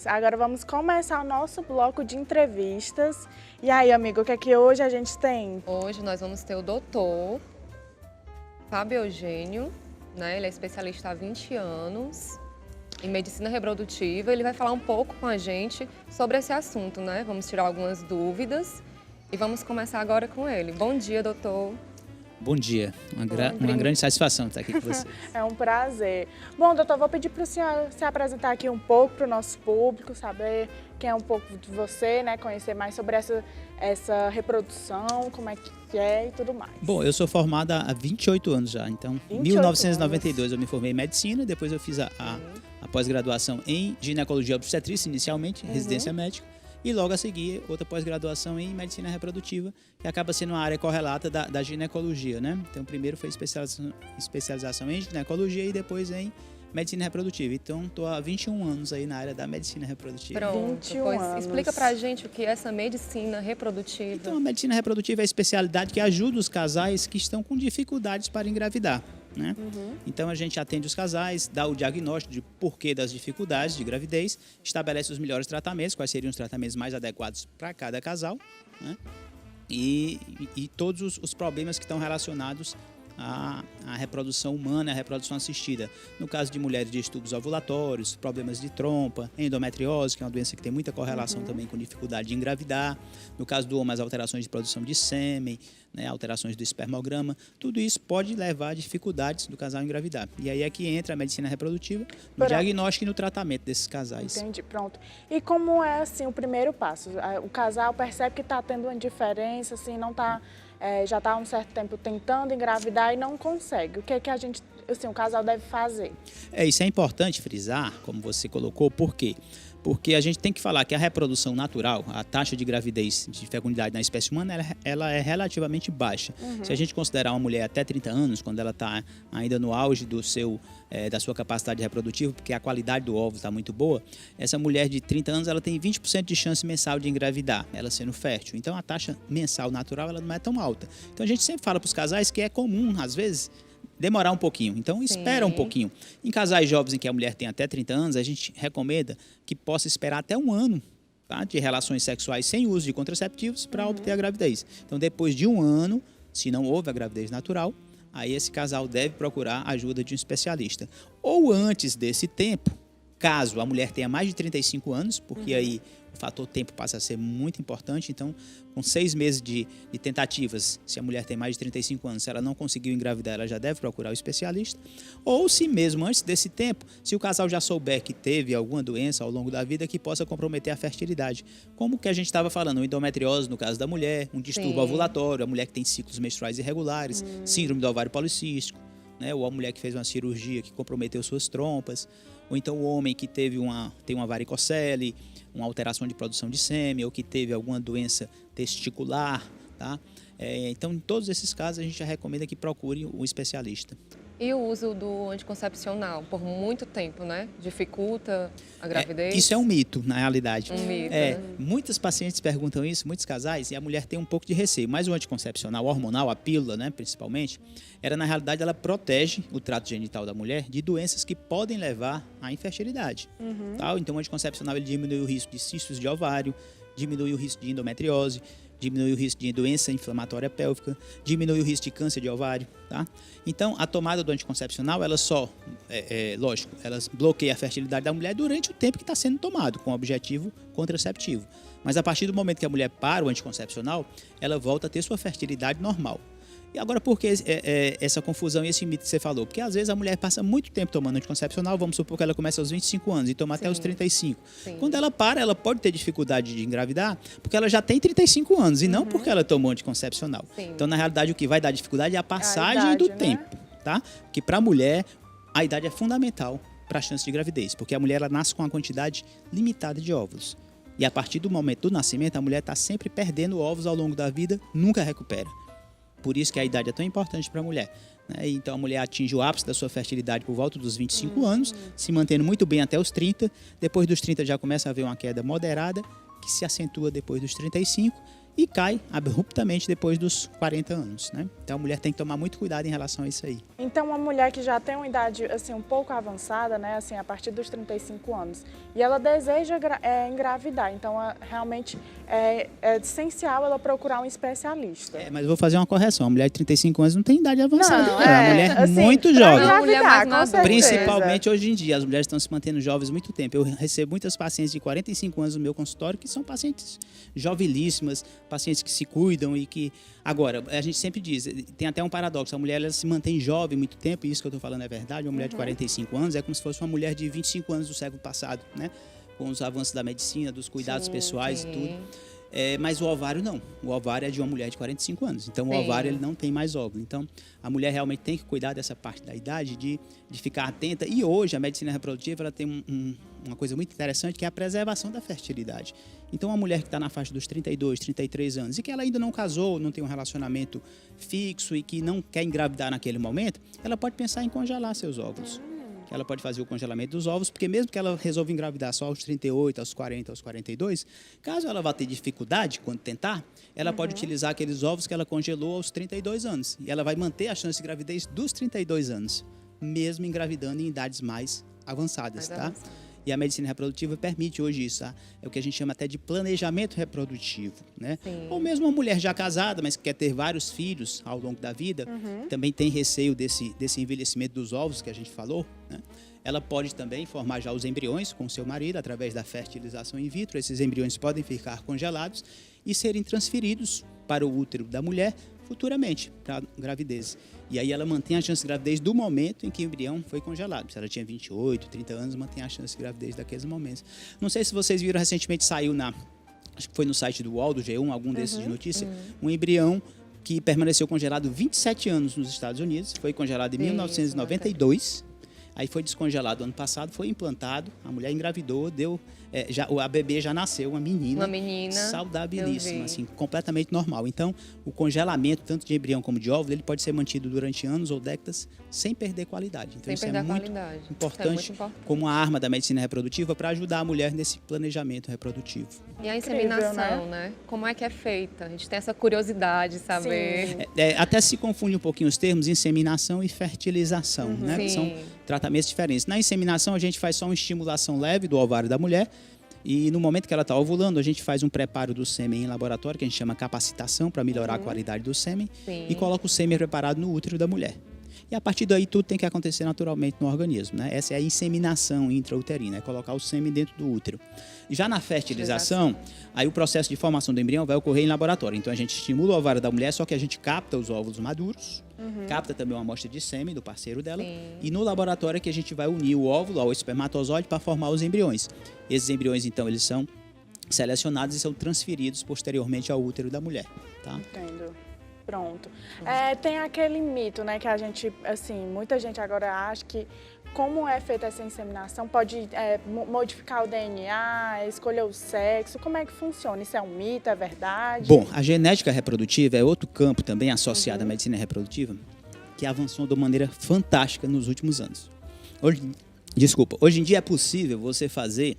amigos, agora vamos começar o nosso bloco de entrevistas. E aí, amigo, o que é que hoje a gente tem? Hoje nós vamos ter o doutor Fábio Eugênio, né? Ele é especialista há 20 anos em medicina reprodutiva. Ele vai falar um pouco com a gente sobre esse assunto, né? Vamos tirar algumas dúvidas e vamos começar agora com ele. Bom dia, doutor. Bom dia, uma grande satisfação estar aqui com vocês. É um prazer. Bom, doutor, vou pedir para o senhor se apresentar aqui um pouco para o nosso público, saber quem é um pouco de você, né? Conhecer mais sobre essa reprodução, como é que é e tudo mais. Bom, eu sou formada há 28 anos já, então em 1992 eu me formei em medicina, depois eu fiz a pós-graduação em ginecologia e obstetrícia inicialmente, residência médica, e logo a seguir outra pós-graduação em medicina reprodutiva, que acaba sendo uma área correlata da ginecologia, né? Então primeiro foi especialização em ginecologia e depois em medicina reprodutiva. Então estou há 21 anos aí na área da medicina reprodutiva. Pronto, pois explica pra gente o que é essa medicina reprodutiva. Então a medicina reprodutiva é a especialidade que ajuda os casais que estão com dificuldades para engravidar, né? Então a gente atende os casais, dá o diagnóstico de porquê das dificuldades de gravidez, estabelece os melhores tratamentos, quais seriam os tratamentos mais adequados para cada casal, né? E todos os problemas que estão relacionados à reprodução humana, à reprodução assistida. No caso de mulheres de distúrbios ovulatórios, problemas de trompa, endometriose, que é uma doença que tem muita correlação também com dificuldade de engravidar. No caso do homem, as alterações de produção de sêmen, né, alterações do espermograma, tudo isso pode levar a dificuldades do casal engravidar. E aí é que entra a medicina reprodutiva no diagnóstico e no tratamento desses casais. Entendi, pronto. E como é assim o primeiro passo? O casal percebe que está tendo uma diferença, assim, não está, já está há um certo tempo tentando engravidar e não consegue. O que é que a gente, assim, o casal deve fazer? Isso é importante frisar, como você colocou, por quê? Porque a gente tem que falar que a reprodução natural, a taxa de gravidez, de fecundidade na espécie humana, ela é relativamente baixa. Se a gente considerar uma mulher até 30 anos, quando ela está ainda no auge da sua capacidade reprodutiva, porque a qualidade do óvulo está muito boa, essa mulher de 30 anos ela tem 20% de chance mensal de engravidar, ela sendo fértil. Então a taxa mensal natural ela não é tão alta. Então a gente sempre fala para os casais que é comum, às vezes, demorar um pouquinho, então espera um pouquinho. Em casais jovens em que a mulher tem até 30 anos, a gente recomenda que possa esperar até um ano, tá, de relações sexuais sem uso de contraceptivos para obter a gravidez. Então depois de um ano, se não houve a gravidez natural, aí esse casal deve procurar a ajuda de um especialista. Ou antes desse tempo, caso a mulher tenha mais de 35 anos, porque aí o fator tempo passa a ser muito importante, então com 6 meses de tentativas, se a mulher tem mais de 35 anos, se ela não conseguiu engravidar, ela já deve procurar o especialista. Ou se mesmo antes desse tempo, se o casal já souber que teve alguma doença ao longo da vida que possa comprometer a fertilidade, como que a gente estava falando, endometriose no caso da mulher, um distúrbio ovulatório, a mulher que tem ciclos menstruais irregulares, síndrome do ovário policístico, né? Ou a mulher que fez uma cirurgia que comprometeu suas trompas, ou então o homem que tem uma varicocele, uma alteração de produção de sêmen, ou que teve alguma doença testicular, tá? Então, em todos esses casos, a gente já recomenda que procure um especialista. E o uso do anticoncepcional por muito tempo, né? Dificulta a gravidez? Isso é um mito, na realidade. Um mito, né? Muitas pacientes perguntam isso, muitos casais, e a mulher tem um pouco de receio. Mas o anticoncepcional hormonal, a pílula, né, principalmente, na realidade, ela protege o trato genital da mulher de doenças que podem levar à infertilidade. Tá? Então, o anticoncepcional ele diminui o risco de cistos de ovário, diminui o risco de endometriose, diminui o risco de doença inflamatória pélvica, diminui o risco de câncer de ovário, tá? Então, a tomada do anticoncepcional, ela só, lógico, ela bloqueia a fertilidade da mulher durante o tempo que está sendo tomado, com o objetivo contraceptivo. Mas a partir do momento que a mulher para o anticoncepcional, ela volta a ter sua fertilidade normal. E agora, por que essa confusão e esse mito que você falou? Porque às vezes a mulher passa muito tempo tomando anticoncepcional, vamos supor que ela começa aos 25 anos e toma até os 35. Quando ela para, ela pode ter dificuldade de engravidar porque ela já tem 35 anos e não porque ela tomou anticoncepcional. Então, na realidade, o que vai dar dificuldade é a passagem do tempo, tá? Porque para a mulher, a idade é fundamental para a chance de gravidez, porque a mulher ela nasce com uma quantidade limitada de óvulos. E a partir do momento do nascimento, a mulher está sempre perdendo óvulos ao longo da vida, nunca recupera. Por isso que a idade é tão importante para a mulher, né? Então a mulher atinge o ápice da sua fertilidade por volta dos 25 anos, se mantendo muito bem até os 30. Depois dos 30 já começa a haver uma queda moderada, que se acentua depois dos 35 e cai abruptamente depois dos 40 anos, né? Então a mulher tem que tomar muito cuidado em relação a isso aí. Então, uma mulher que já tem uma idade assim um pouco avançada, né, assim a partir dos 35 anos, e ela deseja engravidar, então realmente é essencial ela procurar um especialista. Mas eu vou fazer uma correção. A mulher de 35 anos não tem idade avançada. Não, É uma mulher assim, muito pra jovem. Uma mulher mais engravidar, com madura. certeza. Principalmente hoje em dia, as mulheres estão se mantendo jovens muito tempo. Eu recebo muitas pacientes de 45 anos no meu consultório que são pacientes jovilíssimas, pacientes que se cuidam e que... Agora, a gente sempre diz, tem até um paradoxo, a mulher ela se mantém jovem muito tempo, e isso que eu estou falando é verdade, uma mulher de 45 anos é como se fosse uma mulher de 25 anos do século passado, né? Com os avanços da medicina, dos cuidados pessoais e tudo. Mas o ovário não. O ovário é de uma mulher de 45 anos. Então, o ovário ele não tem mais óvulo. Então, a mulher realmente tem que cuidar dessa parte da idade, de ficar atenta. E hoje, a medicina reprodutiva ela tem uma coisa muito interessante, que é a preservação da fertilidade. Então, uma mulher que está na faixa dos 32, 33 anos e que ela ainda não casou, não tem um relacionamento fixo e que não quer engravidar naquele momento, ela pode pensar em congelar seus óvulos. Ela pode fazer o congelamento dos ovos, porque mesmo que ela resolva engravidar só aos 38, aos 40, aos 42, caso ela vá ter dificuldade quando tentar, ela pode utilizar aqueles ovos que ela congelou aos 32 anos. E ela vai manter a chance de gravidez dos 32 anos, mesmo engravidando em idades mais avançadas, tá? E a medicina reprodutiva permite hoje isso, tá? É o que a gente chama até de planejamento reprodutivo, né? Ou mesmo uma mulher já casada, mas que quer ter vários filhos ao longo da vida, também tem receio desse envelhecimento dos ovos que a gente falou, né? Ela pode também formar já os embriões com seu marido através da fertilização in vitro. Esses embriões podem ficar congelados e serem transferidos para o útero da mulher futuramente, para a gravidez. E aí ela mantém a chance de gravidez do momento em que o embrião foi congelado. Se ela tinha 28, 30 anos, mantém a chance de gravidez daqueles momentos. Não sei se vocês viram, recentemente saiu acho que foi no site do UOL, do G1, algum desses de notícia, um embrião que permaneceu congelado 27 anos nos Estados Unidos, foi congelado em 1992, aí foi descongelado ano passado, foi implantado, a mulher engravidou, a bebê já nasceu, uma menina saudabilíssima, assim, completamente normal. Então, o congelamento, tanto de embrião como de óvulo, ele pode ser mantido durante anos ou décadas sem perder qualidade. Então, isso é muito importante como a arma da medicina reprodutiva para ajudar a mulher nesse planejamento reprodutivo. E a inseminação, né? Como é que é feita? A gente tem essa curiosidade de saber. Até se confunde um pouquinho os termos inseminação e fertilização, né? Que são tratamentos diferentes. Na inseminação, a gente faz só uma estimulação leve do ovário da mulher e no momento que ela está ovulando, a gente faz um preparo do sêmen em laboratório, que a gente chama capacitação, para melhorar a qualidade do sêmen, e coloca o sêmen preparado no útero da mulher. E a partir daí tudo tem que acontecer naturalmente no organismo, né? Essa é a inseminação intrauterina, é colocar o sêmen dentro do útero. Já na fertilização, aí o processo de formação do embrião vai ocorrer em laboratório. Então a gente estimula o ovário da mulher, só que a gente capta os óvulos maduros, capta também uma amostra de sêmen do parceiro dela, e no laboratório é que a gente vai unir o óvulo ao espermatozoide para formar os embriões. Esses embriões, então, eles são selecionados e são transferidos posteriormente ao útero da mulher, tá? Entendo. Pronto. Tem aquele mito, né, que a gente, assim, muita gente agora acha que como é feita essa inseminação, pode modificar o DNA, escolher o sexo, como é que funciona? Isso é um mito, é verdade? Bom, a genética reprodutiva é outro campo também associado à medicina reprodutiva, que avançou de uma maneira fantástica nos últimos anos. Hoje em dia é possível você fazer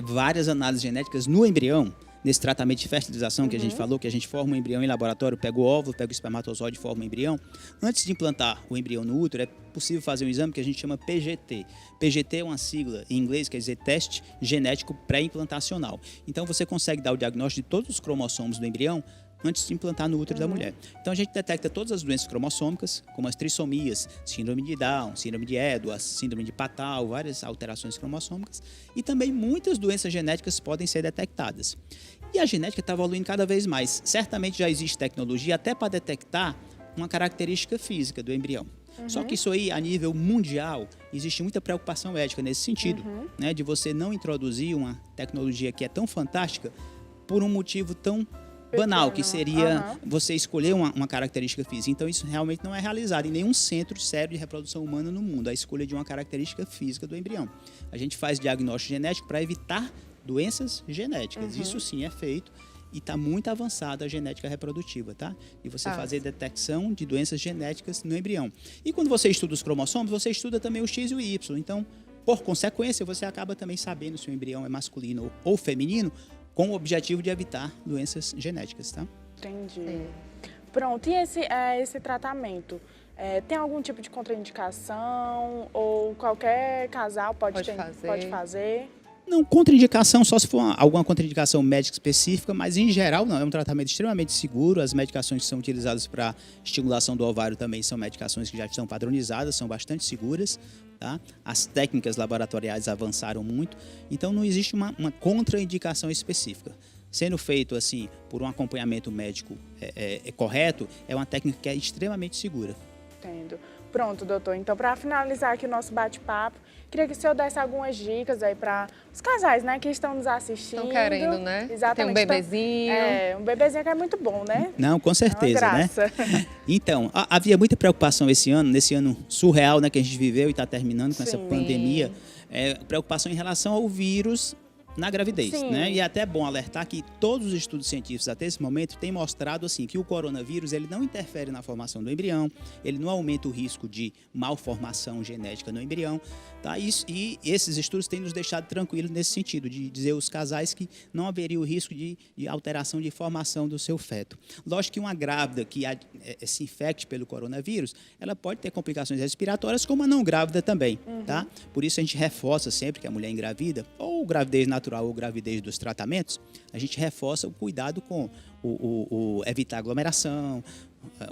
várias análises genéticas no embrião, nesse tratamento de fertilização que a gente falou, que a gente forma um embrião em laboratório, pega o óvulo, pega o espermatozoide e forma um embrião. Antes de implantar o embrião no útero, é possível fazer um exame que a gente chama PGT. PGT é uma sigla em inglês, quer dizer teste genético pré-implantacional. Então você consegue dar o diagnóstico de todos os cromossomos do embrião antes de implantar no útero da mulher. Então a gente detecta todas as doenças cromossômicas, como as trissomias, síndrome de Down, síndrome de Edwards, síndrome de Patau, várias alterações cromossômicas, e também muitas doenças genéticas podem ser detectadas. E a genética está evoluindo cada vez mais. Certamente já existe tecnologia até para detectar uma característica física do embrião. Só que isso aí, a nível mundial, existe muita preocupação ética nesse sentido, né, de você não introduzir uma tecnologia que é tão fantástica por um motivo tão banal, que seria você escolher uma característica física. Então, isso realmente não é realizado em nenhum centro sério de reprodução humana no mundo, a escolha de uma característica física do embrião. A gente faz diagnóstico genético para evitar doenças genéticas. Isso sim é feito e está muito avançada a genética reprodutiva, tá? E você fazer detecção de doenças genéticas no embrião. E quando você estuda os cromossomos, você estuda também o X e o Y. Então, por consequência, você acaba também sabendo se o embrião é masculino ou feminino, com o objetivo de evitar doenças genéticas, tá? Entendi. Sim. Pronto, e esse tratamento? Tem algum tipo de contraindicação ou qualquer casal pode fazer? Não, contraindicação só se for alguma contraindicação médica específica, mas em geral não, é um tratamento extremamente seguro. As medicações que são utilizadas para estimulação do ovário também são medicações que já estão padronizadas, são bastante seguras, tá? As técnicas laboratoriais avançaram muito, então não existe uma contraindicação específica. Sendo feito assim por um acompanhamento médico correto, é uma técnica que é extremamente segura. Entendo. Pronto, doutor. Então, para finalizar aqui o nosso bate-papo, queria que o senhor desse algumas dicas aí para os casais, né, que estão nos assistindo. Estão querendo, né? Exatamente. Tem um bebezinho. Um bebezinho que é muito bom, né? Não, com certeza, é uma né? graça. Então, havia muita preocupação nesse ano surreal, né, que a gente viveu e está terminando com essa Sim. pandemia. Preocupação em relação ao vírus na gravidez, Sim. né? E é até bom alertar que todos os estudos científicos até esse momento têm mostrado assim que o coronavírus ele não interfere na formação do embrião, ele não aumenta o risco de malformação genética no embrião, tá? E esses estudos têm nos deixado tranquilos nesse sentido, de dizer aos casais que não haveria o risco de alteração de formação do seu feto. Lógico que uma grávida que se infecte pelo coronavírus, ela pode ter complicações respiratórias, como a não grávida também, tá? Por isso a gente reforça sempre que a mulher engravida, ou gravidez natural ou gravidez dos tratamentos, a gente reforça o cuidado com o evitar aglomeração,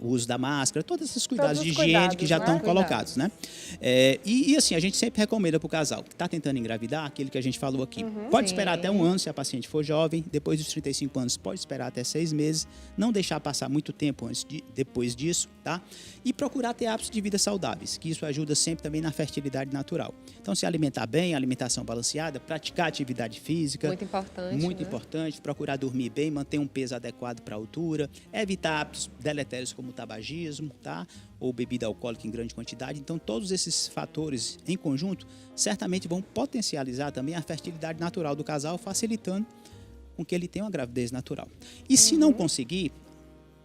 o uso da máscara, todos esses cuidados de higiene que já estão colocados, né? E assim, a gente sempre recomenda para o casal que está tentando engravidar, aquilo que a gente falou aqui. Pode esperar até 1 ano se a paciente for jovem, depois dos 35 anos pode esperar até 6 meses, não deixar passar muito tempo depois disso, tá? E procurar ter hábitos de vida saudáveis, que isso ajuda sempre também na fertilidade natural. Então, se alimentar bem, alimentação balanceada, praticar atividade física. Muito importante, Muito né? importante, procurar dormir bem, manter um peso adequado para a altura, evitar hábitos deletérios como o tabagismo, tá? Ou bebida alcoólica em grande quantidade. Então, todos esses fatores em conjunto certamente vão potencializar também a fertilidade natural do casal, facilitando com que ele tenha uma gravidez natural. E se não conseguir,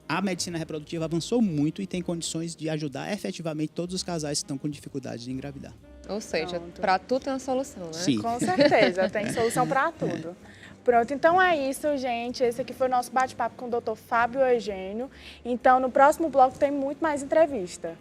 a medicina reprodutiva avançou muito e tem condições de ajudar efetivamente todos os casais que estão com dificuldade de engravidar. Ou seja, Pronto. para tudo tem uma solução, né? Sim. Com certeza, tem solução para tudo. Pronto, então é isso, gente. Esse aqui foi o nosso bate-papo com o Dr. Fábio Eugênio. Então, no próximo bloco tem muito mais entrevista.